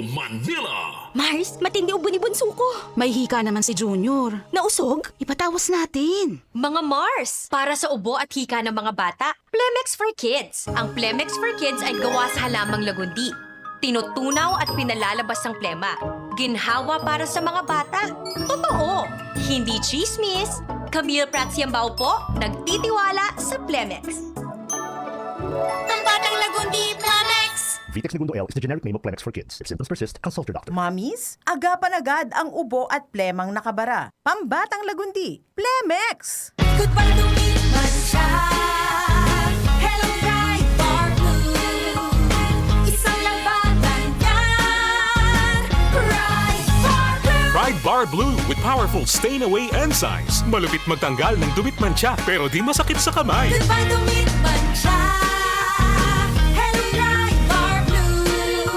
Manila. Mars, matindi ubo ni bunso ko. May hika naman si Junior. Nausog? Ipatawas natin. Mga Mars, para sa ubo at hika ng mga bata, Plemex for Kids. Ang Plemex for Kids ay gawa sa halamang lagundi. Tinutunaw at pinalalabas ang plema. Ginhawa para sa mga bata. Totoo! Hindi chismis. Camille Pratsiambao po, nagtitiwala sa Plemex. Ang batang lagundi, Plemex! Vitex Segundo L is the generic name of Plemex for kids. If symptoms persist, consult your doctor. Mommies, agapan agad ang ubo at plemang nakabara. Pambatang lagundi, Plemex! Goodbye lumipas siya. Hello, bright bar blue. Isang labanan yan. Bright bar blue. Pride Bar Blue with powerful stain-away enzymes. Malupit magtanggal ng dumit mancha pero di masakit sa kamay. Goodbye lumipas siya. Hello, bright bar blue.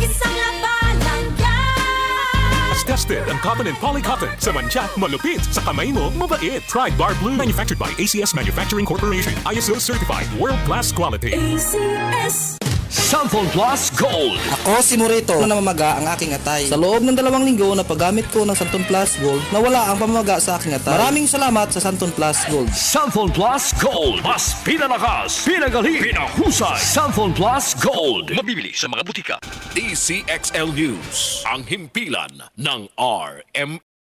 Isang labanan yan. As tested ang cotton and polycotton. Sa mancha, malupit. Sa kamay mo, mabait. Pride Bar Blue. Manufactured by ACS Manufacturing Corporation. ISO certified. World-class quality. ACS. Samphon Plus Gold. Ako si Morito na namamaga ang aking atay. Sa loob ng 2 linggo na paggamit ko ng Santon Plus Gold, nawala ang pamamaga sa aking atay. Maraming salamat sa Santon Plus Gold. Samphon Plus Gold. Mas pinalakas, pinagaling, pinahusay. Samphon Plus Gold. Mabibili sa mga butika. DCXL News, ang himpilan ng RMN.